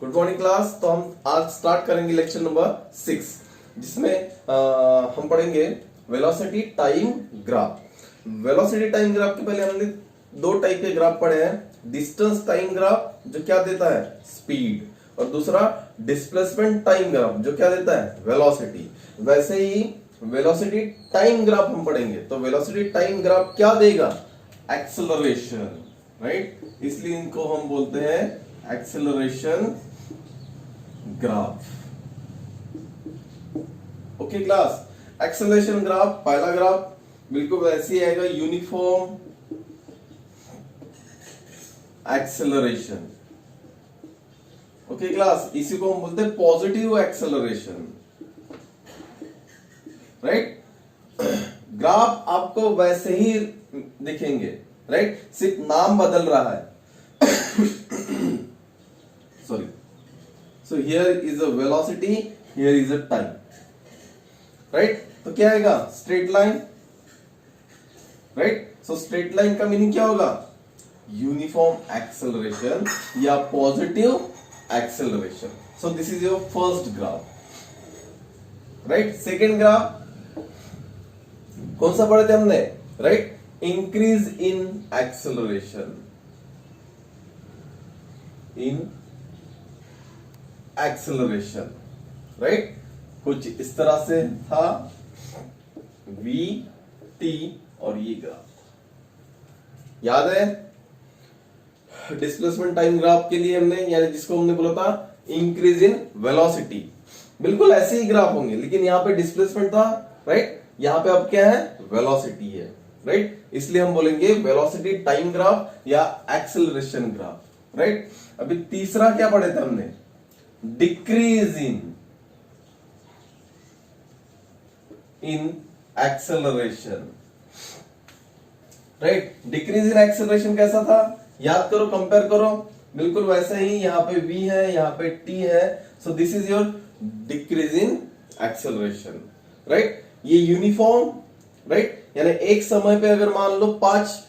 Good morning class. तो हम आज स्टार्ट करेंगे लेक्चर नंबर 6 जिसमें हम पढ़ेंगे velocity time graph. Velocity time graph के पहले हमने दो टाइप के ग्राफ पढ़े हैं। डिस्टेंस टाइम ग्राफ जो क्या देता है स्पीड, और दूसरा डिस्प्लेसमेंट टाइम ग्राफ जो क्या देता है वेलोसिटी। वैसे ही वेलोसिटी टाइम ग्राफ हम पढ़ेंगे तो वेलोसिटी टाइम ग्राफ क्या देगा एक्सेलरेशन, राइट। इसलिए इनको हम बोलते हैं acceleration graph. Okay class, acceleration graph पहला ग्राफ बिल्कुल वैसे ही आएगा, यूनिफॉर्म एक्सेलरेशन। ओके क्लास, इसी को हम बोलते हैं पॉजिटिव एक्सेलरेशन, राइट। ग्राफ आपको वैसे ही दिखेंगे, राइट, सिर्फ नाम बदल रहा है। Sorry. So here is a velocity, here is a time, right? तो क्या आएगा straight line, right. So straight line का मीनिंग क्या होगा यूनिफॉर्म एक्सेलरेशन या positive acceleration. So this is your first graph, right. Second graph कौन सा पढ़े थे हमने, right, increase in acceleration, in acceleration, right. कुछ इस तरह से था वी टी और ये ग्राफ याद है। डिस्प्लेसमेंट टाइम ग्राफ के लिए हमने यानी जिसको हमने बोला था इंक्रीज इन वेलोसिटी, बिल्कुल ऐसे ही ग्राफ होंगे लेकिन यहां पे डिस्प्लेसमेंट था, राइट। यहां पे अब क्या है वेलोसिटी है, राइट। इसलिए हम बोलेंगे वेलोसिटी टाइम ग्राफ या एक्सेलरेशन ग्राफ, राइट। अभी तीसरा क्या पढ़े थे हमने decrease in acceleration, right. Decrease in acceleration कैसा था याद करो, कंपेयर करो, बिल्कुल वैसे ही यहां पे v है, यहां पे t है। सो this is your decrease in acceleration, right. ये यूनिफॉर्म, राइट, यानी एक समय पे अगर मान लो 5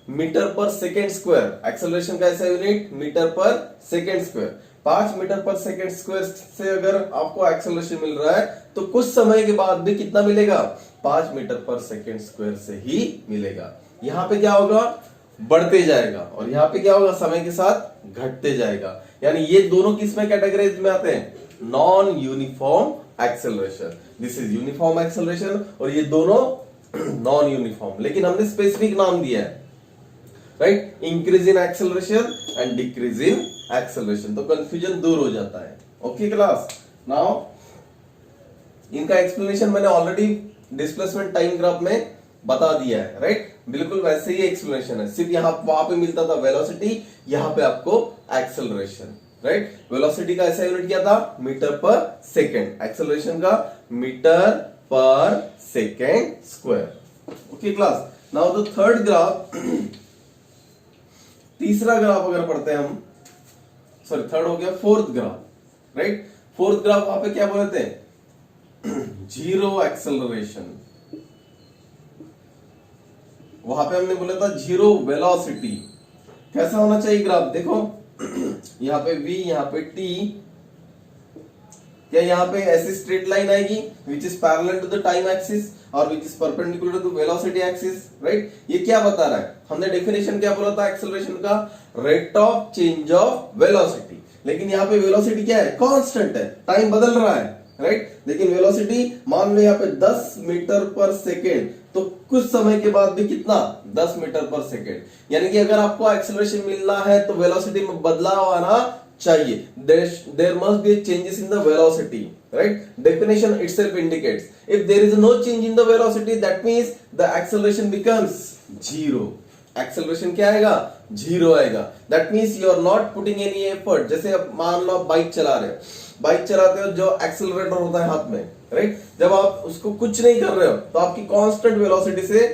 मीटर पर सेकेंड स्क्वायर, एक्सेलरेशन का ऐसा यूनिट मीटर पर सेकेंड स्क्वायर, 5 मीटर पर सेकेंड स्क्वायर से अगर आपको एक्सेलरेशन मिल रहा है तो कुछ समय के बाद भी कितना मिलेगा 5 मीटर पर सेकेंड स्क्वायर से ही मिलेगा। यहां पे क्या होगा बढ़ते जाएगा और यहां पे क्या होगा समय के साथ घटते जाएगा। यानी ये दोनों किस में कैटेगराइज में आते हैं non uniform acceleration. This is uniform acceleration और ये दोनों नॉन यूनिफॉर्म, लेकिन हमने स्पेसिफिक नाम दिया है, right, increase in acceleration and decrease in acceleration, तो कंफ्यूजन दूर हो जाता है। ओके क्लास, नाउ इनका एक्सप्लेनेशन मैंने ऑलरेडी डिस्प्लेसमेंट टाइम ग्राफ में बता दिया है, राइट। बिल्कुल वैसे ही एक्सप्लेनेशन है, सिर्फ यहां वहां पे मिलता था वेलोसिटी, यहां पे आपको एक्सेलरेशन, राइट। वेलोसिटी का ऐसा यूनिट क्या था मीटर पर सेकेंड, एक्सेलरेशन का मीटर पर second square. Okay class, now the third graph, तीसरा ग्राफ अगर पढ़ते हैं हम, सॉरी थर्ड हो गया, fourth graph, right. Fourth graph वहां पे क्या बोले थे जीरो एक्सेलरेशन, वहां पे हमने बोला था जीरो वेलोसिटी। कैसा होना चाहिए ग्राफ देखो, यहां पे v, यहां पे t, क्या यहां पे ऐसी स्ट्रेट लाइन आएगी which is parallel to the time axis और which is perpendicular to velocity axis, right. ये क्या बता रहा है, हमने डेफिनेशन क्या बोला था एक्सेलरेशन का rate of change of velocity, लेकिन यहाँ पे वेलोसिटी क्या है कांस्टेंट है, टाइम बदल रहा है, राइट। लेकिन वेलोसिटी मान लो यहाँ पे 10 मीटर पर सेकेंड, तो कुछ समय के बाद भी कितना 10 मीटर पर सेकेंड, यानी कि अगर आपको एक्सेलरेशन मिलना है तो वेलोसिटी में बदलाव आना चाहिए, there must be changes in the velocity, right. Definition itself indicates if there is no change in the velocity that means the acceleration becomes zero. Acceleration क्या आएगा जीरो आएगा, that means you are not putting any effort। जैसे अब मान लो आप bike चला रहे हो, बाइक चलाते हो जो एक्सेलरेटर होता है हाथ में, राइट, जब आप उसको कुछ नहीं कर रहे हो तो आपकी कांस्टेंट वेलोसिटी से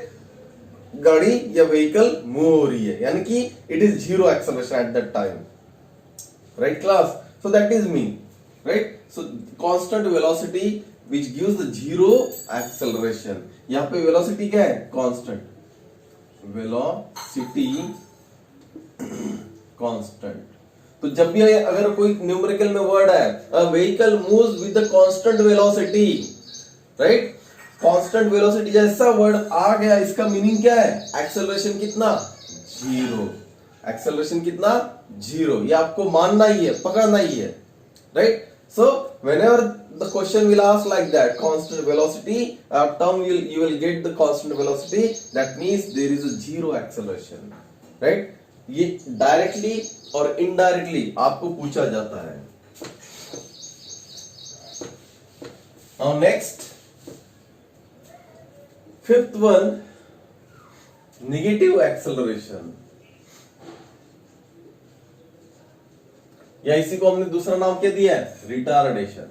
गाड़ी या व्हीकल मूव हो रही है, यानी कि it is zero acceleration at that time, right class। so that is mean, right। so constant velocity which gives the zero acceleration। यहां पे velocity क्या है constant, velocity constant। तो जब भी अगर कोई न्यूमेरिकल में वर्ड है, a vehicle moves with the constant velocity, right, constant velocity जैसा वर्ड आ गया, इसका मीनिंग क्या है? एक्सेलरेशन कितना? 0। एक्सेलरेशन कितना? 0। ये आपको मानना ही है, पकड़ना ही है, right. So whenever the question will ask like that, constant velocity term, you will get the constant velocity, that means there is a 0 acceleration, right? ये directly और indirectly आपको पूछा जाता है। Now next, fifth one, negative acceleration, या इसी को हमने दूसरा नाम क्या दिया है? Retardation,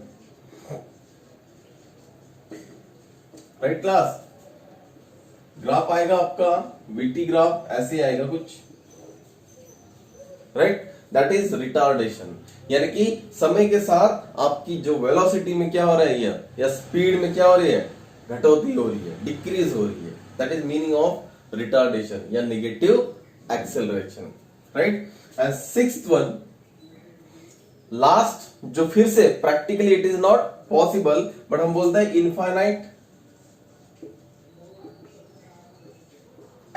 right class. ग्राफ आएगा आपका वीटी ग्राफ, ऐसे आएगा कुछ, राइट, दैट इज रिटार्डेशन। यानी कि समय के साथ आपकी जो वेलोसिटी में क्या हो रहा है या स्पीड में क्या हो रही है? घटोती हो रही है, डिक्रीज हो रही है, that is meaning of retardation या negative acceleration, right. And sixth one, last, जो फिर से practically it is not possible, but हम बोलते हैं इनफाइनाइट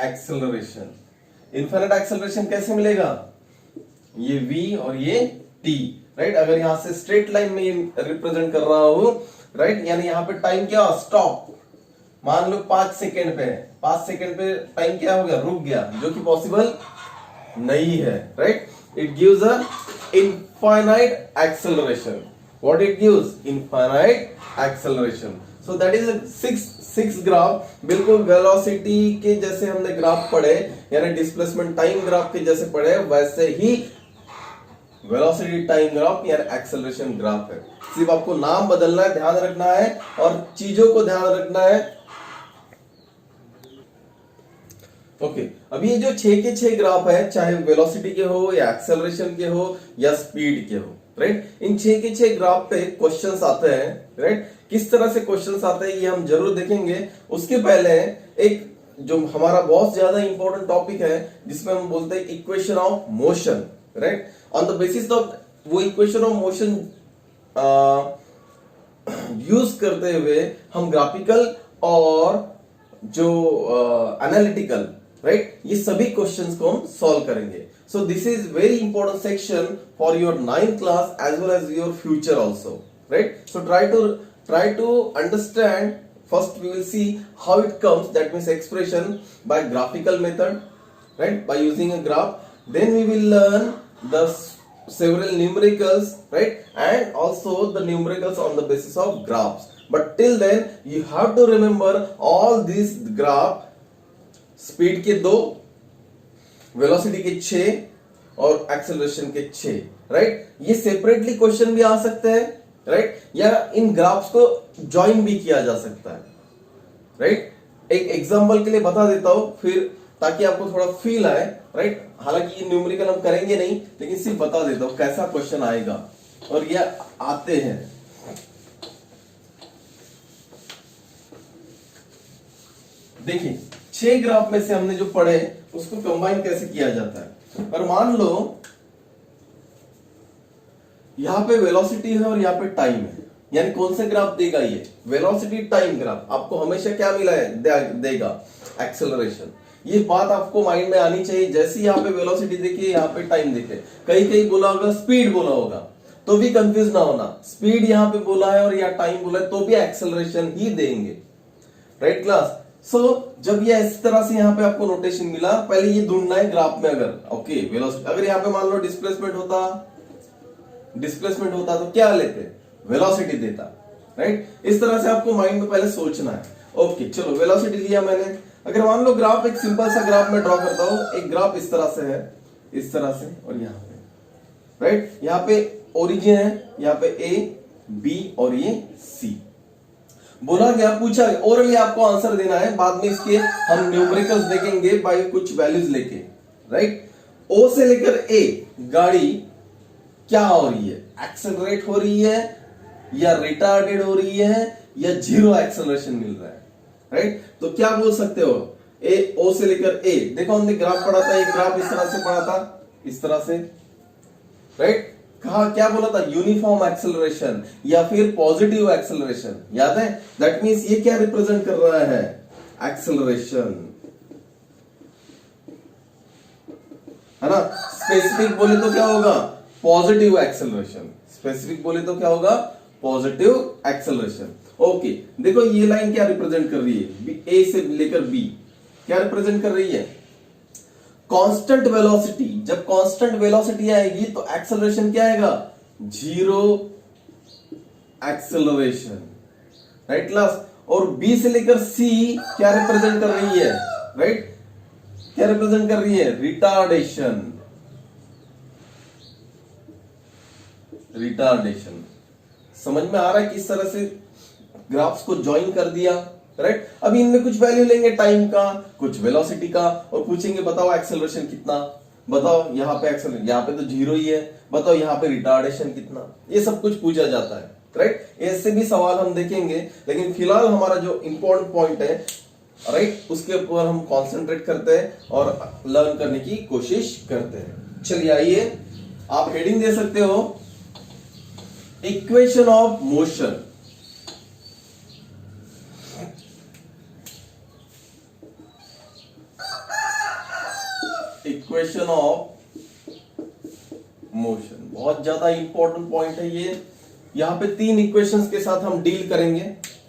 एक्सेलरेशन। इनफाइनाइट एक्सेलरेशन कैसे मिलेगा? ये v और ये t, राइट। अगर यहां से स्ट्रेट लाइन में रिप्रेजेंट कर रहा हूं, राइट, यानी यहां पे टाइम क्या? स्टॉप। मान लो 5 सेकेंड पे, 5 सेकेंड पे टाइम क्या हो गया? रुक गया, जो कि पॉसिबल नहीं है, right. It gives a infinite acceleration. What it gives? Infinite acceleration. So that is a six graph, बिल्कुल वेलोसिटी के जैसे हमने ग्राफ पढ़े, यानी डिस्प्लेसमेंट टाइम ग्राफ के जैसे पढ़े, वैसे ही वेलोसिटी टाइम ग्राफ या एक्सेलरेशन ग्राफ है। सिर्फ आपको नाम बदलना है, ध्यान रखना है और चीजों को ध्यान रखना है। ओके, अब ये जो 6 के 6 ग्राफ है, चाहे वेलोसिटी के हो या एक्सेलरेशन के हो या स्पीड के हो, राइट, इन 6 के 6 ग्राफ पे क्वेश्चंस आते हैं, राइट। किस तरह से क्वेश्चंस आते हैं ये हम जरूर देखेंगे। उसके पहले एक जो हमारा बहुत ज्यादा इंपॉर्टेंट टॉपिक है, जिसमें हम बोलते हैं equation of motion, right. On the basis of वो इक्वेशन ऑफ मोशन यूज करते हुए हम ग्राफिकल और जो एनालिटिकल, राइट, ये सभी क्वेश्चंस को हम सॉल्व करेंगे। So this is very important section for your 9th class as well as your future also, right. So try to understand. First we will see how it comes, that means expression by graphical method, right, by using a graph. Then we will learn the several numericals, right, and also the numericals on the basis of graphs. But till then you have to remember all these graph, speed के 2, velocity के 6 और acceleration के 6, right. ये separately question भी आ सकते हैं, right, या इन graphs को ज्वाइन भी किया जा सकता है, राइट। एक एग्जांपल के लिए बता देता हूं फिर, ताकि आपको थोड़ा फील आए, राइट। हालांकि ये न्यूमेरिकल हम करेंगे नहीं, लेकिन सिर्फ बता देता हूं कैसा क्वेश्चन आएगा और ये आते हैं। देखिए 6 ग्राफ में से हमने जो पढ़े उसको कंबाइन कैसे किया जाता है। और मान लो यहां पे वेलोसिटी है और यहां पे टाइम है, यानी कौन से ग्राफ देगा? ये वेलोसिटी टाइम ग्राफ आपको हमेशा क्या मिला है? देगा एक्सेलरेशन। ये बात आपको माइंड में आनी चाहिए। जैसे यहां पे वेलोसिटी देखिए, यहां पे टाइम देखे, कहीं बोला होगा स्पीड बोला होगा, तो भी कंफ्यूज ना होना। स्पीड यहां पे बोला है और या टाइम बोला है, तो भी एक्सेलरेशन ही देंगे, राइट क्लास। सो जब ये इस तरह से यहाँ पे आपको नोटेशन मिला, पहले ये ढूंढना है ग्राफ में। अगर ओके वेलोसिटी, अगर यहाँ पे मान लो डिस्प्लेसमेंट होता तो क्या लेते? वेलोसिटी देता, राइट। इस तरह से आपको माइंड में पहले सोचना है। ओके चलो, वेलोसिटी लिया मैंने। अगर मान लो ग्राफ, एक सिंपल सा ग्राफ में ड्रॉ करता हूं। एक ग्राफ इस तरह से है, इस तरह से, और यहाँ पे, राइट, यहाँ पे ओरिजिन है, यहाँ पे ए, बी और ये सी। बोला गया, पूछा ओरली आपको आंसर देना है, बाद में इसके हम न्यूमेरिकल्स देखेंगे बाय कुछ वैल्यूज लेके, राइट। ओ से लेकर ए गाड़ी क्या हो रही है? एक्सेलरेट हो रही है या रिटार्डेड हो रही है या 0 एक्सेलरेशन मिल रहा है, राइट। तो क्या बोल सकते हो? ए, ओ से लेकर ए, देखो हमने ग्राफ पढ़ा था, एक ग्राफ इस तरह से पढ़ा था, इस तरह से, राइट। कहा क्या बोला था, यूनिफॉर्म एक्सेलरेशन या फिर पॉजिटिव एक्सेलरेशन, याद है। दैट मीन्स ये क्या रिप्रेजेंट कर रहा है, एक्सेलरेशन, है ना। स्पेसिफिक बोले तो क्या होगा, पॉजिटिव एक्सेलरेशन, स्पेसिफिक बोले तो क्या होगा, पॉजिटिव एक्सेलरेशन। ओके, देखो ये लाइन क्या रिप्रेजेंट कर रही है, ए से लेकर बी क्या रिप्रेजेंट कर रही है, कांस्टेंट वेलोसिटी। जब कांस्टेंट वेलोसिटी आएगी तो एक्सेलरेशन क्या आएगा, जीरो एक्सेलरेशन, राइट क्लास। और बी से लेकर सी क्या रिप्रेजेंट कर रही है, राइट, क्या रिप्रेजेंट कर रही है, रिटार्डेशन, रिटार्डेशन। समझ में आ रहा है किस तरह से ग्राफ्स को ज्वाइन कर दिया, राइट। अभी इनमें कुछ वैल्यू लेंगे टाइम का, कुछ वेलोसिटी का, और पूछेंगे बताओ एक्सेलरेशन कितना, बताओ यहाँ पे एक्सेलरेशन, यहाँ पे तो जीरो ही है, बताओ यहाँ पे रिटार्डेशन कितना, ये सब कुछ पूछा जाता है, राइट। ऐसे भी सवाल हम देखेंगे, लेकिन फिलहाल हमारा जो इंपॉर्टेंट पॉइंट है, राइट, उसके ऊपर हम कॉन्सेंट्रेट करते हैं और लर्न करने की कोशिश करते हैं। चलिए आइए, आप हेडिंग दे सकते हो, equation of motion. Equation of motion बहुत ज्यादा इंपॉर्टेंट पॉइंट है ये। यहां पे तीन इक्वेशंस के साथ हम डील करेंगे,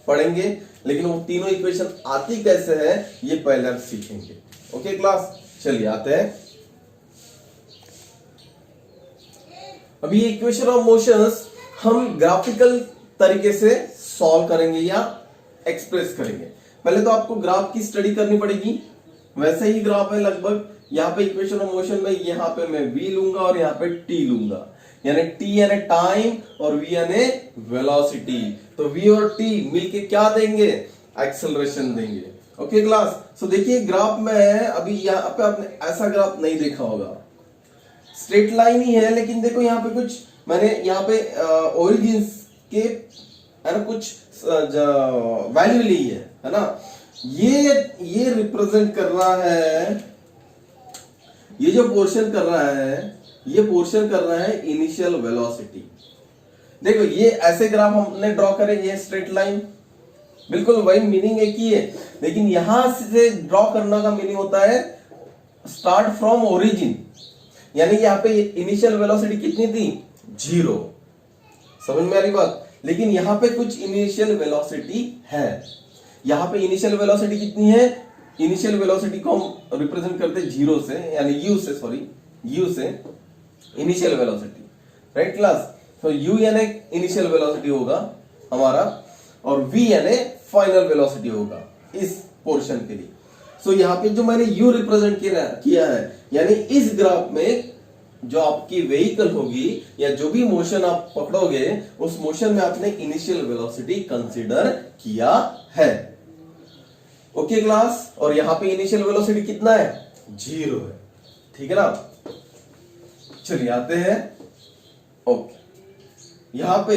पढ़ेंगे, लेकिन वो तीनों इक्वेशन आती कैसे है ये पहले हम सीखेंगे। ओके क्लास, चलिए आते हैं। अभी इक्वेशन ऑफ मोशंस हम ग्राफिकल तरीके से सॉल्व करेंगे या एक्सप्रेस करेंगे। पहले तो आपको ग्राफ की स्टडी करनी पड़ेगी, वैसे ही ग्राफ है लगभग। यहाँ पे इक्वेशन ऑफ मोशन में यहाँ पे मैं v लूंगा और यहाँ पे t लूंगा, यानी t यानी टाइम और v यानी वेलोसिटी। तो v और t मिलके क्या देंगे, एक्सेलरेशन देंगे। ओके क्लास, सो देखिए ग्राफ में अभी यहाँ पे आपने ऐसा ग्राफ नहीं देखा होगा, स्ट्रेट लाइन ही है, लेकिन देखो यहाँ पे कुछ मैंने यहाँ पे ओरिजिन के है ना कुछ वैल्यू ली है ना। ये रिप्रेजेंट कर रहा है, ये जो पोर्शन कर रहा है, ये पोर्शन कर रहा है इनिशियल वेलोसिटी। देखो ये ऐसे ग्राफ हमने ड्रॉ करे, ये स्ट्रेट लाइन, बिल्कुल वही मीनिंग एक ही है, लेकिन यहां से ड्रॉ करना का मीनिंग होता है स्टार्ट फ्रॉम ओरिजिन, यानी यहाँ पे इनिशियल वेलोसिटी कितनी थी, जीरो। समझ में आ रही बात। लेकिन यहाँ पे कुछ इनिशियल वेलोसिटी है, यहाँ पे इनिशियल वेलोसिटी कितनी है, इनिशियल वेलोसिटी को हम रिप्रेजेंट करते हैं जीरो से, यानी यू से, सॉरी यू से इनिशियल वेलोसिटी, राइट क्लास। तो यू यानी इनिशियल वेलोसिटी होगा हमारा, और वी यानी फाइनल वेलोसिटी होगा इस पोर्शन के लिए। सो यहाँ पे जो मैंने यू रिप्रेजेंट किया है, यानी इस ग्राफ में जो आपकी व्हीकल होगी या जो भी मोशन आप पकड़ोगे, उस मोशन में आपने इनिशियल वेलोसिटी कंसीडर किया है। ओके क्लास, और यहां पे इनिशियल वेलोसिटी कितना है, जीरो है, ठीक है ना। चलिए आते हैं। ओके, यहां पे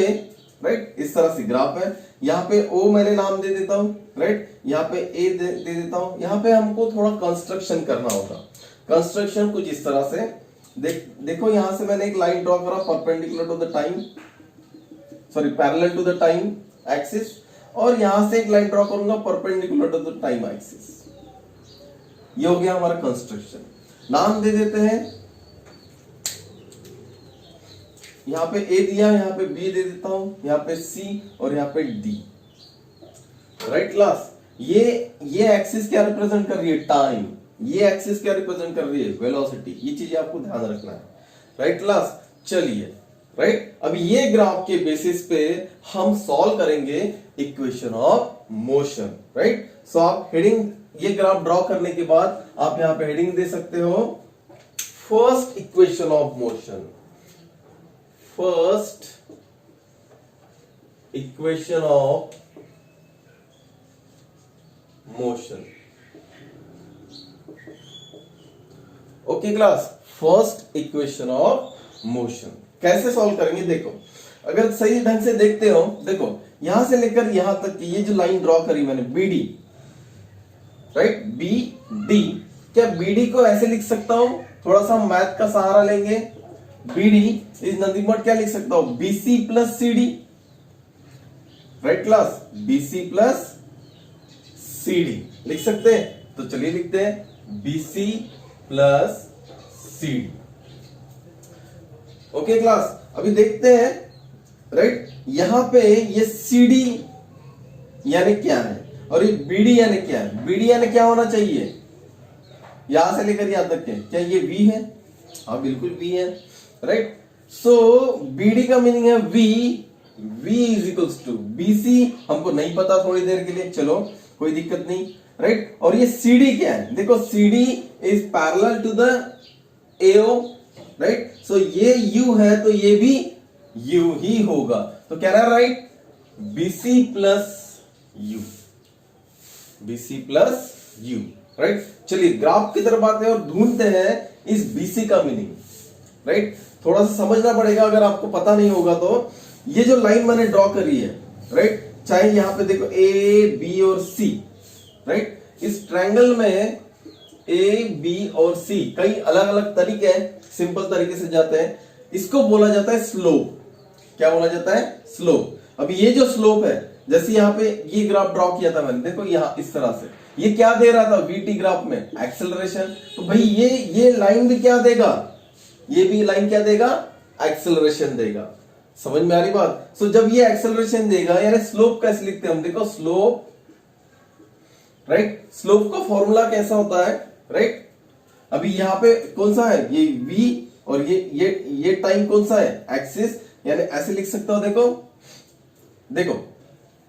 राइट इस तरह से ग्राफ है, यहां पे ओ मैंने नाम दे देता हूं, राइट, यहां पे ए दे देता हूं। यहां पे हमको थोड़ा कंस्ट्रक्शन करना होगा। कंस्ट्रक्शन कुछ इस तरह से देखो यहां से मैंने एक लाइन ड्रॉ करा perpendicular to the time, sorry parallel to the time axis, और यहां से एक लाइन ड्रॉ करूंगा perpendicular to the time axis. ये हो गया हमारा कंस्ट्रक्शन। नाम दे देते हैं, यहां पे ए दिया, यहां पे बी दे देता हूं, यहां पे सी और यहां पे डी, राइट क्लास। ये एक्सिस क्या रिप्रेजेंट कर रही है, टाइम। ये एक्सिस क्या रिप्रेजेंट कर रही है, वेलोसिटी। ये चीजें आपको ध्यान रखना है, राइट क्लास। चलिए राइट, अब ये ग्राफ के बेसिस पे हम सॉल्व करेंगे इक्वेशन ऑफ मोशन, राइट। सो आप हेडिंग, ये ग्राफ ड्रॉ करने के बाद आप यहां पे हेडिंग दे सकते हो, first equation of motion, first equation of motion. Okay class, first equation of motion कैसे सॉल्व करेंगे, देखो अगर सही ढंग से देखते हो, देखो यहां से लेकर यहां तक की ये जो लाइन ड्रॉ करी मैंने BD, राइट, BD, क्या BD को ऐसे लिख सकता हूं, थोड़ा सा मैथ का सहारा लेंगे, BD इज नथिंग बट क्या लिख सकता हूं, BC plus CD, right class, BC plus CD लिख सकते हैं। तो चलिए लिखते हैं BC plus CD। Okay class, अभी देखते हैं, राइट, यहां पे ये CD यानी क्या है और ये BD यानी क्या है। BD यानी क्या होना चाहिए, यहां से लेकर यहां तक के, क्या ये V है? हाँ बिल्कुल V है, राइट। सो BD का मीनिंग है V, V is equals to BC, हमको नहीं पता थोड़ी देर के लिए, चलो कोई दिक्कत नहीं, राइट। और ये CD क्या है, देखो CD is parallel to the AO, right. So ये U है तो ये भी U ही होगा, तो क्या रहा, right, BC plus U, BC plus U, right. चलिए ग्राफ की तरफ आते हैं और ढूंढते हैं इस BC का मीनिंग, राइट। थोड़ा सा समझना पड़ेगा, अगर आपको पता नहीं होगा तो ये जो लाइन मैंने ड्रॉ करी है, राइट, चाहे यहां पे देखो A, B और C, राइट, इस ट्रायंगल में A, B और C कई अलग अलग तरीके हैं, सिंपल तरीके से जाते हैं, इसको बोला जाता है स्लोप। क्या बोला जाता है, स्लोप। अभी ये जो स्लोप है, जैसे यहां पे ये ग्राफ ड्रॉ किया था मैंने, देखो यहां इस तरह से, ये क्या दे रहा था VT ग्राफ में, एक्सेलरेशन। तो भाई ये लाइन भी क्या देगा, ये भी लाइन क्या देगा, एक्सेलरेशन देगा। समझ में आ रही बात। सो जब ये एक्सेलरेशन देगा, यानी स्लोप कैसे लिखते हैं हम, देखो स्लोप, राइट, स्लोप का फॉर्मूला कैसा होता है, राइट। अभी यहां पे कौन सा है, ये V और ये टाइम कौन सा है, एक्सिस, यानी ऐसे लिख सकते हो, देखो देखो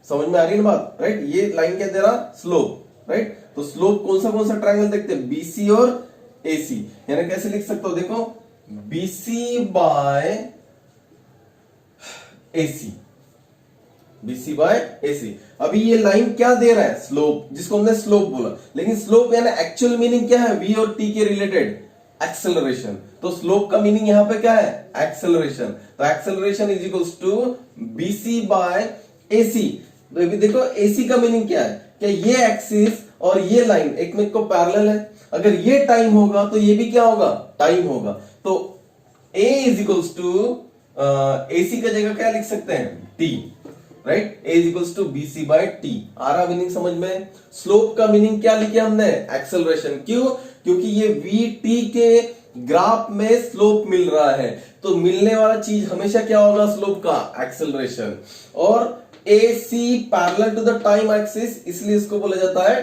समझ में आ रही है ना बात, राइट। ये लाइन क्या दे रहा, स्लोप, राइट। तो स्लोप कौन सा ट्रायंगल देखते हैं, BC और AC, यानी कैसे लिख सकते हो, देखो BC by AC, BC by AC। अभी ये लाइन क्या दे रहा है, स्लोप, जिसको हमने स्लोप बोला, लेकिन स्लोप यानी एक्चुअल मीनिंग क्या है, V और T के रिलेटेड, एक्सेलरेशन। तो स्लोप का मीनिंग यहां पे क्या है, एक्सेलरेशन। तो acceleration is equals to BC by AC। तो अभी देखो AC का मीनिंग क्या है, क्या ये एक्सिस और ये लाइन एक में को पैरेलल है, अगर ये टाइम होगा तो ये भी क्या होगा, टाइम होगा। तो A is equals to AC का जगह क्या लिख सकते हैं, T, right. A is equals to BC by T। आ रहा मीनिंग समझ में। स्लोप का मीनिंग क्या लिखे हमने, एक्सेलरेशन। क्यों, क्योंकि ये VT के ग्राफ में स्लोप मिल रहा है, तो मिलने वाला चीज हमेशा क्या होगा, स्लोप का, एक्सेलरेशन। और AC parallel to the time axis, इसलिए इसको बोला जाता है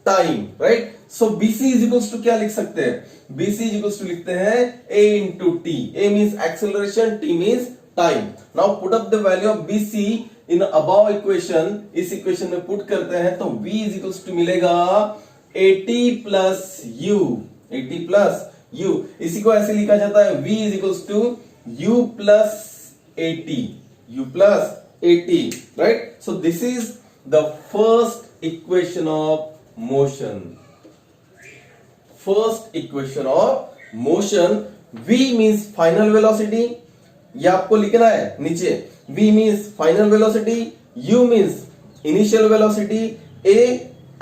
time, right. So BC is equals to क्या लिख सकते हैं, BC इज इक्वल्स टू लिखते हैं A into T। A means acceleration, T means time. Now put up the value of BC in above equation, इस इक्वेशन में put करते हैं तो V इज इक्वल्स टू मिलेगा 80 प्लस U, 80 प्लस U। इसी को ऐसे लिखा जाता है V is equals to U plus 80, U plus 80, right. So this is the first equation of motion, first equation of motion. V means final velocity, ये आपको लिखना है नीचे, V means final velocity, U means initial velocity, A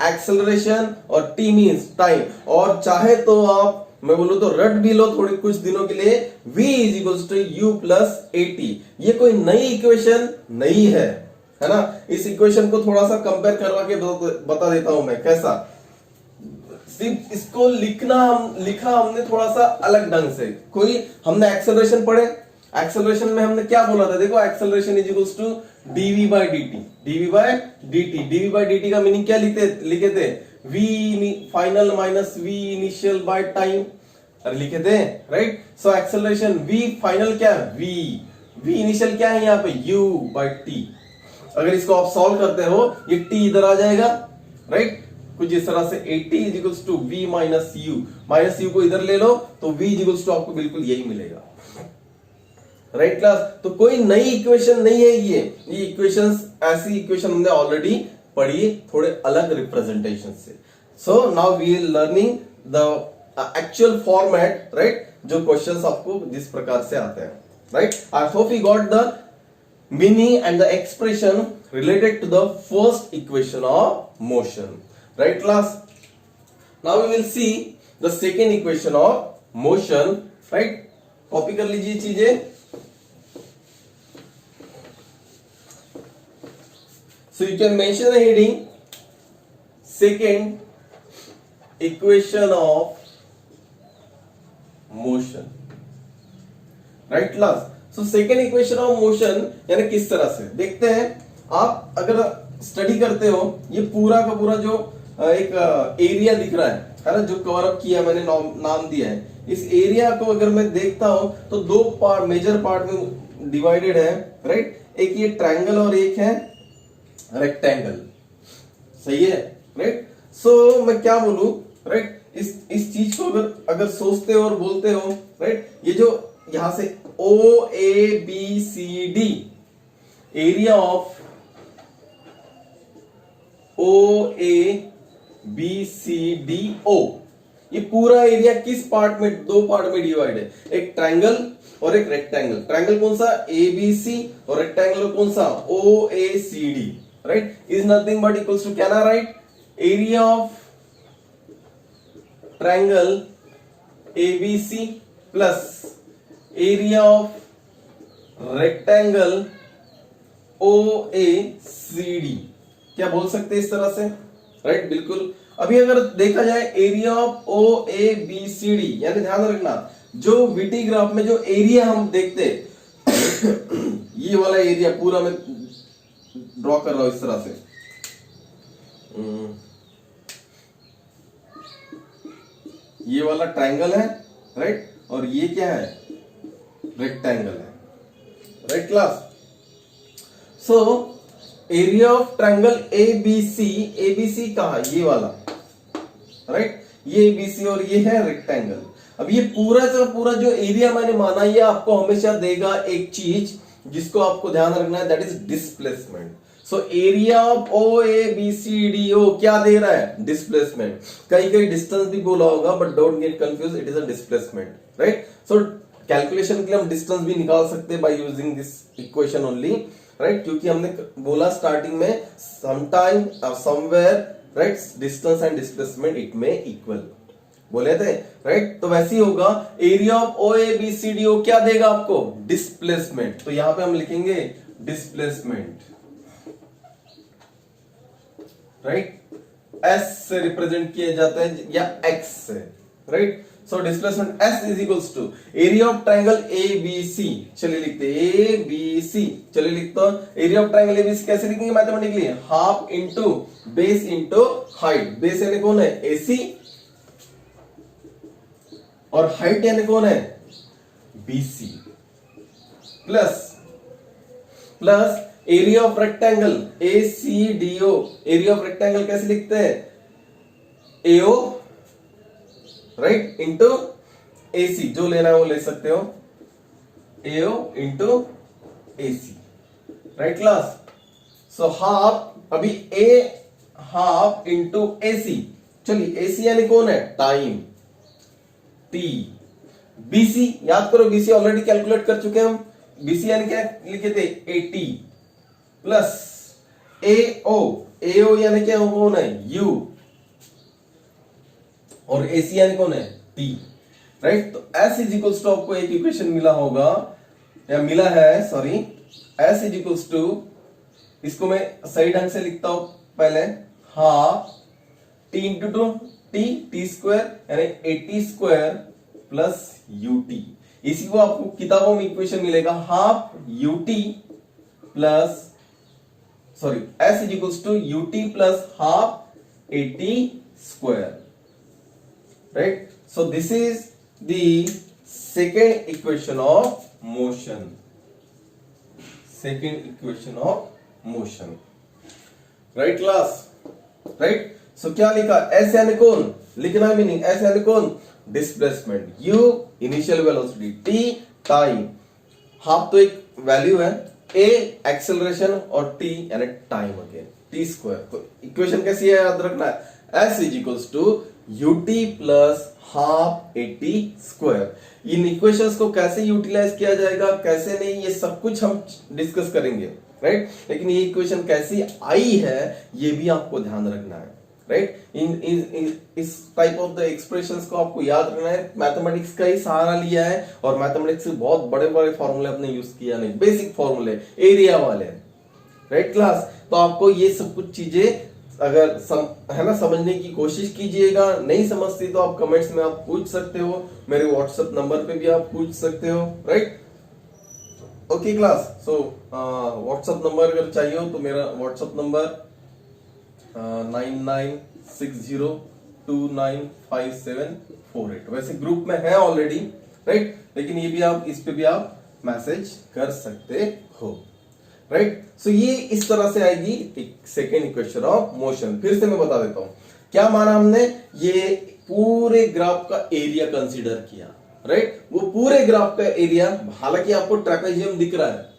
acceleration और T means time. और चाहे तो आप, मैं बोलूं तो रट भी लो थोड़ी कुछ दिनों के लिए, V is equals to U plus 80। ये कोई नई इक्वेशन नहीं है ना। इस इक्वेशन को थोड़ा सा कंपेयर करवा के बता देता हूं मैं कैसा। सिर्फ इसको लिखा हमने थोड़ा सा अलग ढंग से। कोई हमने एक्सेलरेशन पढ़े, एक्सेलरेशन में हमने क्या बोला था, देखो acceleration is equals to dv by dt, dv by dt। dv by dt का मीनिंग क्या लिखे थे, v final minus v initial by time, अरे लिखे थे, right. So acceleration v final क्या है, v इनिशियल क्या है यहाँ पे, u बाय t। अगर इसको आप सॉल्व करते हो, ये t इधर आ जाएगा, राइट। कुछ इस तरह से 80 is equals to v minus u को इधर ले लो तो v इज इक्वल्स टू आपको बिल्कुल यही मिलेगा, राइट क्लास। तो कोई नई इक्वेशन नहीं है ये इक्वेशंस, ऐसी इक्वेशन हमने ऑलरेडी पढ़ी थोड़े अलग रिप्रेजेंटेशन से। So now we are learning the actual format, right, जो क्वेश्चंस आपको जिस प्रकार से आते हैं, right. I hope you got the meaning and the expression related to the first equation of motion, right class. Now we will see the second equation of motion, right. Copy कर लीजिए चीजें। So you can mention the heading second equation of motion, right class. So second equation of motion यानी किस तरह से देखते हैं। आप अगर स्टडी करते हो, ये पूरा का पूरा जो एक एरिया दिख रहा है ना, जो कवर अप किया मैंने नाम दिया है, इस एरिया को अगर मैं देखता हूं तो दो पार्ट, मेजर पार्ट में डिवाइडेड है, राइट। एक ये ट्रायंगल और एक है रेक्टेंगल, सही है, राइट। सो मैं क्या बोलूं, राइट, इस चीज को अगर सोचते हो और बोलते हो, राइट, ये जो यहां से O A B C D, area of O A B C D O, ये पूरा एरिया किस पार्ट में, दो पार्ट में डिवाइड है, एक ट्रायंगल और एक रेक्टेंगल। ट्रायंगल कौन सा, ए बी सी, और रेक्टेंगल कौन सा, O A C D, right. Is nothing but equals to, can I write, area of triangle ABC plus area of rectangle OACD, क्या बोल सकते हैं इस तरह से, राइट। बिल्कुल। अभी अगर देखा जाए एरिया ऑफ OABCD, यानी ध्यान रखना जो VT ग्राफ में जो एरिया हम देखते ये वाला एरिया पूरा मैं ड्रॉ कर रहा हूं इस तरह से, ये वाला ट्रायंगल है, राइट, और ये क्या है, रेक्टेंगल है, right class. So area of triangle ABC कहा, ये वाला, राइट, ये ABC और ये है रेक्टेंगल। अब ये पूरा का पूरा जो एरिया मैंने माना, ये आपको हमेशा देगा एक चीज जिसको आपको ध्यान रखना है, that is displacement. So area of OABCDO क्या दे रहा है, डिस्प्लेसमेंट। कहीं कहीं डिस्टेंस भी बोला होगा, but don't get confuse, it is a displacement, right. So calculation के लिए हम डिस्टेंस भी निकाल सकते हैं by using this equation only, right, क्योंकि हमने बोला स्टार्टिंग में समटाइम और somewhere, right, distance and displacement it में इक्वल बोले थे, राइट। तो वैसे ही होगा, एरिया ऑफ OABCDO क्या देगा आपको, डिस्प्लेसमेंट। तो यहां पे हम लिखेंगे डिस्प्लेसमेंट, राइट, S से रिप्रेजेंट किया जाता है या X से, right. So displacement S is equals to area of triangle ABC, चलिए लिखते हैं ABC, चलिए लिखते हैं एरिया ऑफ ट्रायंगल ABC कैसे लिखेंगे mathematically, half into base into height. Base यानी कौन है, AC, और हाइट यानी कौन है, BC, plus area of rectangle ACDO, area of rectangle कैसे लिखते हैं, AO, राइट, इंटू AC, जो लेना है वो ले सकते हो, AO into AC, right class. So half, अभी A हाफ इंटू AC, चलिए AC यानी कौन है, टाइम, T, BC याद करो, BC ऑलरेडी कैलकुलेट कर चुके हैं हम, BC यानी क्या लिखे थे, 80, प्लस AO यानी क्या कौन है, U, और AC यानी कौन है, T, राइट। तो S इज इक्वल्स टू, आपको एक इक्वेशन मिला होगा या मिला है, sorry, S is equals to, इसको मैं सही ढंग से लिखता हूं पहले, half T into two T square यानी 80 स्क्वायर प्लस UT। इसी को आपको किताबों में इक्वेशन मिलेगा, half UT plus, sorry, S is equals to UT plus half 80 square, right. So this is the second equation of motion, second equation of motion, right class, right. So क्या लिखा, S यानी कौन, लिखना meaning, S यानी कौन, displacement, U initial velocity, T time, half तो एक value है, A एक्सेलरेशन और T यानी टाइम अगेन, T स्क्वायर। तो इक्वेशन कैसी है याद रखना है, S is equals to UT plus half 80 square. इन इक्वेशंस को कैसे यूटिलाइज किया जाएगा, कैसे नहीं, ये सब कुछ हम डिस्कस करेंगे, राइट। लेकिन ये इक्वेशन कैसी आई है ये भी आपको ध्यान रखना है, राइट। इस टाइप ऑफ द एक्सप्रेशंस को आपको याद रखना है। मैथमेटिक्स का ही सहारा लिया है और मैथमेटिक्स से बहुत बड़े बड़े फॉर्मूले अपने यूज किया नहीं, बेसिक फॉर्मूले एरिया वाले, राइट क्लास। तो आपको ये सब कुछ चीजें अगर है ना समझने की कोशिश कीजिएगा। नहीं समझती तो आप कमेंट्स में आप पूछ सकते हो, मेरे व्हाट्सएप नंबर पे भी आप पूछ सकते हो, right. Okay class. So WhatsApp number अगर चाहिए हो तो मेरा व्हाट्सएप नंबर 9960295748। वैसे ग्रुप में है ऑलरेडी, राइट, लेकिन ये भी आप इस पे भी आप मैसेज कर सकते हो, राइट। सो ये इस तरह से आएगी एक सेकेंड इक्वेशन ऑफ मोशन। फिर से मैं बता देता हूं क्या माना हमने। ये पूरे ग्राफ का एरिया कंसीडर किया, राइट। वो पूरे ग्राफ का एरिया, हालांकि आपको ट्रेपेजियम दिख रहा है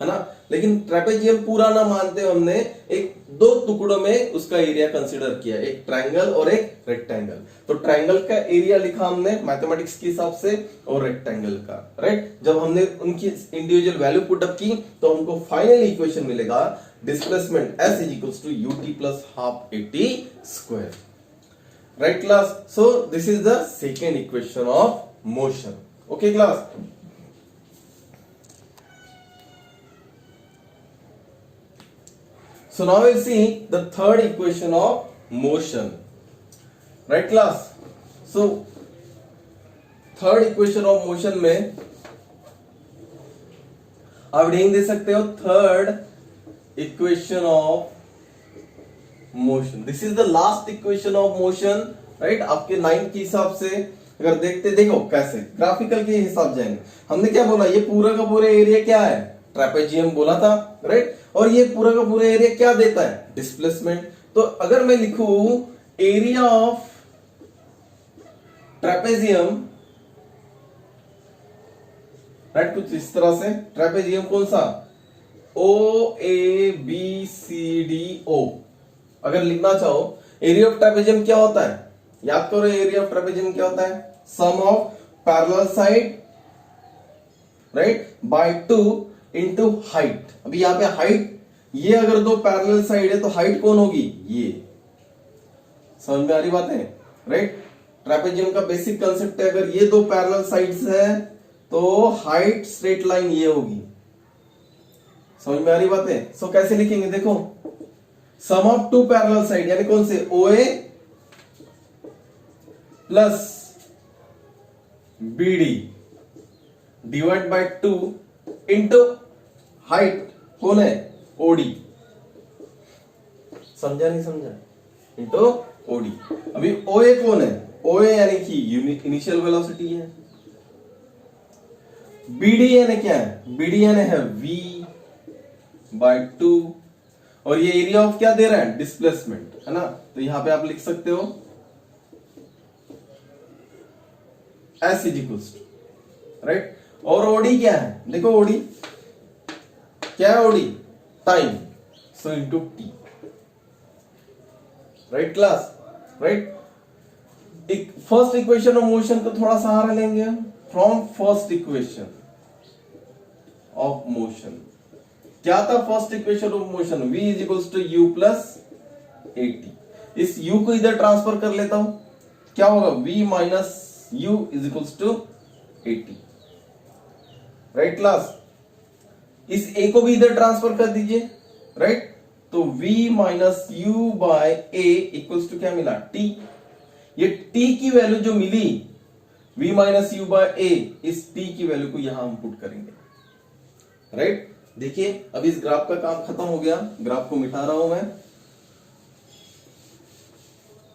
ना, लेकिन ट्रेपेजियम पूरा ना मानते हमने एक दो टुकड़ों में उसका एरिया कंसीडर किया, एक ट्रायंगल और एक रेक्टेंगल। तो ट्रायंगल का एरिया लिखा हमने मैथमेटिक्स के हिसाब से और रेक्टेंगल का, राइट। जब हमने उनकी इंडिविजुअल वैल्यू पुट अप की तो हमको फाइनल इक्वेशन मिलेगा displacement S is equals to ut plus half at square, right class. So this is the second equation of motion. Okay class. So now we'll see the third equation of motion, right class? So third equation of motion में आप heading दे सकते हो third equation of motion. This is the last equation of motion, right. आपके 9 के हिसाब से अगर देखो कैसे ग्राफिकल के हिसाब जाएंगे। हमने क्या बोला, ये पूरा का पूरा एरिया क्या है, ट्रेपेजियम बोला था, राइट। और ये पूरा का पूरा एरिया क्या देता है, डिस्प्लेसमेंट। तो अगर मैं लिखूं एरिया ऑफ ट्रेपेजियम, राइट, कुछ इस तरह से। ट्रेपेजियम कौन सा, OABCDO। अगर लिखना चाहो एरिया ऑफ ट्रेपेजियम क्या होता है, याद करो एरिया ऑफ ट्रेपेजियम क्या होता है, sum of parallel side, right, by 2 into height. अभी यहां पे हाइट, ये अगर दो पैरेलल साइड है तो हाइट कौन होगी, ये। समझ में आ रही बात है, राइट। ट्रेपेजियम का बेसिक कंसेप्ट है, अगर ये दो पैरेलल साइड्स है तो हाइट स्ट्रेट लाइन ये होगी। समझ में आ रही बात है। सो कैसे लिखेंगे, देखो सम ऑफ टू पैरेलल साइड यानी कौन से, OA plus BD divide by 2 into height कौन है, OD। समझा नहीं समझा, इंटू OD। अभी OA कौन है, OA यानी कि इनिशियल वेलोसिटी है। BD यानी क्या है, BD यानी है V बाय 2 और ये एरिया ऑफ क्या दे रहा है, डिस्प्लेसमेंट, है ना। तो यहां पे आप लिख सकते हो S is equals to, right. और OD क्या है, देखो OD क्या है, OD time, so into T, right class, right. एक फर्स्ट इक्वेशन ऑफ मोशन को थोड़ा सहारा लेंगे from first equation of motion. क्या था first equation of motion, V is equals to U plus AT। इस U को इधर ट्रांसफर कर लेता हूं, क्या होगा, V minus U is equals to AT, right class. इस A को भी इधर ट्रांसफर कर दीजिए, राइट। तो V minus U by A equals to क्या मिला, T। ये T की वैल्यू जो मिली V minus U by A, इस T की वैल्यू को यहां हम पुट करेंगे, राइट। देखिए अब इस ग्राफ का काम खत्म हो गया, ग्राफ को मिटा रहा हूं मैं।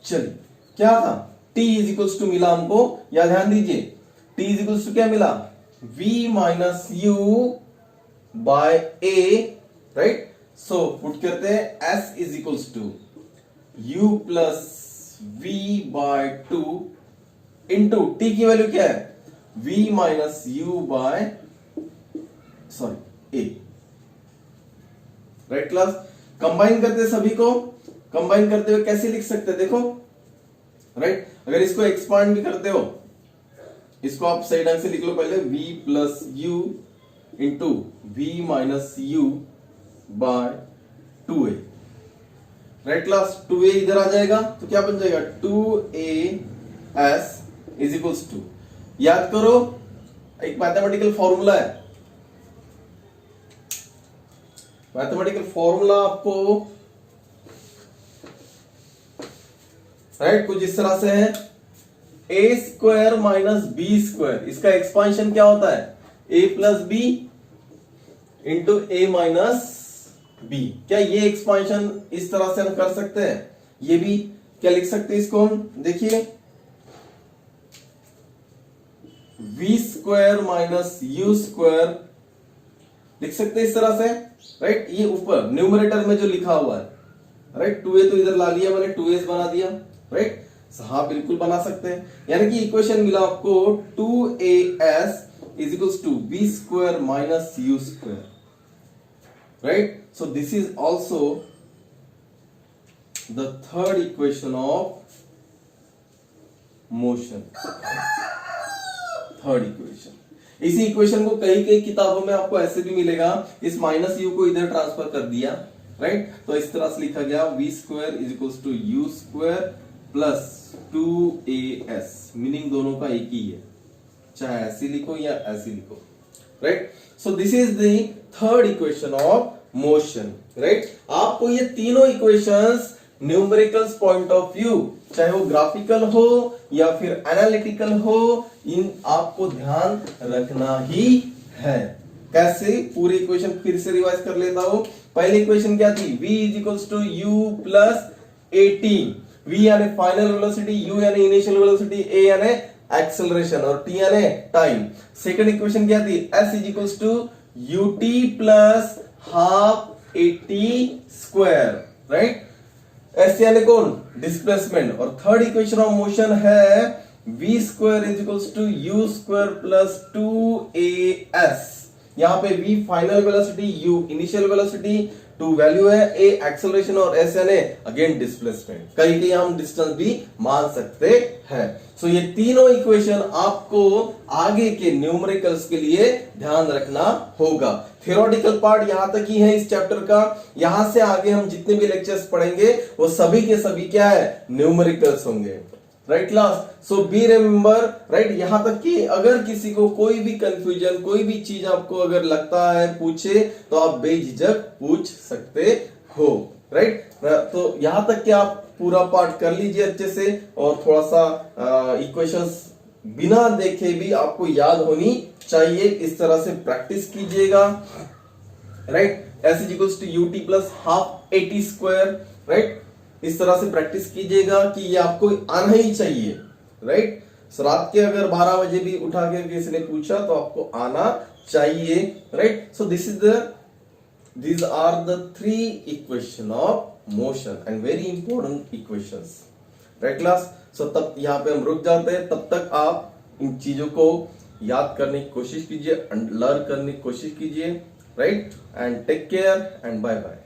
चलिए क्या था, T इज इक्वल्स टू मिला हमको, या ध्यान दीजिए T इज इक्वल्स टू क्या मिला, V minus U by A, right. So put करते हैं S is equals to U plus V by 2 into T की वैल्यू क्या है, V minus U by A, right class. Combine करते सभी को, कंबाइन करते हुए कैसे लिख सकते हैं, देखो, राइट। अगर इसको एक्सपांड भी करते हो, इसको आप सही ढंग से लिख लो पहले, V plus U into V minus U by 2A, right class, 2a इधर आ जाएगा तो क्या बन जाएगा 2as इज इक्वल्स टू, याद करो एक मैथमेटिकल फॉर्मूला है, मैथमेटिकल फॉर्मूला आपको राइट कुछ इस तरह से है, ए स्क्वायर माइनस बी स्क्वायर, इसका एक्सपांशन क्या होता है ए प्लस बी इंटू ए माइनस बी। क्या ये एक्सपांशन इस तरह से हम कर सकते हैं, ये भी क्या लिख सकते हैं इसको हम, देखिए V square minus U square लिख सकते हैं इस तरह से, राइट। ये ऊपर न्यूमरेटर में जो लिखा हुआ है, राइट 2a तो इधर ला लिया मैंने, 2s बना दिया, राइट। हाँ बिल्कुल बना सकते हैं, यानी कि इक्वेशन मिला आपको 2as is equals to B square minus U square, right. So this is also the third equation of motion, third equation. इसी इक्वेशन को कई कई किताबों में आपको ऐसे भी मिलेगा, इस माइनस यू को इधर ट्रांसफर कर दिया, राइट। तो इस तरह से लिखा गया V square is equals to U square plus 2as, meaning दोनों का एक ही है, चाहे ऐसी लिखो या ऐसी लिखो, right. So this is the third equation of motion, right. आपको ये तीनों equations numericals point of view, चाहे वो ग्राफिकल हो या फिर एनालिटिकल हो, इन आपको ध्यान रखना ही है। कैसे, पूरी इक्वेशन फिर से रिवाइज कर लेता हूं। पहली इक्वेशन क्या थी, v is equals to u plus at, v यानी फाइनल वेलोसिटी, u यानी इनिशियल वेलोसिटी, a यानी एक्सेलरेशन और t यानी टाइम। सेकंड इक्वेशन क्या थी, s is equals to ut plus half at square, right. s यानी कौन, डिस्प्लेसमेंट। और थर्ड इक्वेशन ऑफ मोशन है v square is equals to u square plus 2as। यहां पे v final velocity, u initial velocity, 2 value है, a acceleration और s यानी again displacement. कहीं कहीं हम डिस्टेंस भी मान सकते हैं। सो ये तीनों इक्वेशन आपको आगे के न्यूमेरिकल्स के लिए ध्यान रखना होगा। थ्योरेटिकल पार्ट यहां तक ही है इस चैप्टर का, यहां से आगे हम जितने भी लेक्चर्स पढ़ेंगे वो सभी के सभी क्या है, न्यूमेरिकल्स होंगे, right class. So be remember, right. यहां तक कि अगर किसी को कोई भी कंफ्यूजन, कोई भी चीज आपको अगर लगता है पूछे तो आप बेझिझक पूछ सकते हो, राइट। तो यहां तक कि आप पूरा पार्ट कर लीजिए अच्छे से, और थोड़ा सा इक्वेशंस बिना देखे भी आपको याद होनी चाहिए, इस तरह से प्रैक्टिस कीजिएगा, right. s is equals to ut plus half at square, right. इस तरह से प्रैक्टिस कीजिएगा कि ये आपको आना ही चाहिए, राइट। सो रात के अगर 12 बजे भी उठा के किसी ने पूछा तो आपको आना चाहिए, right. So these are the 3 equation of motion and very important equations, right class। सो तब यहाँ पे हम रुक जाते हैं, तब तक आप इन चीजों को याद करने की कोशिश कीजिए, लर्न करने की कोशिश कीजिए, right. And take care and bye bye.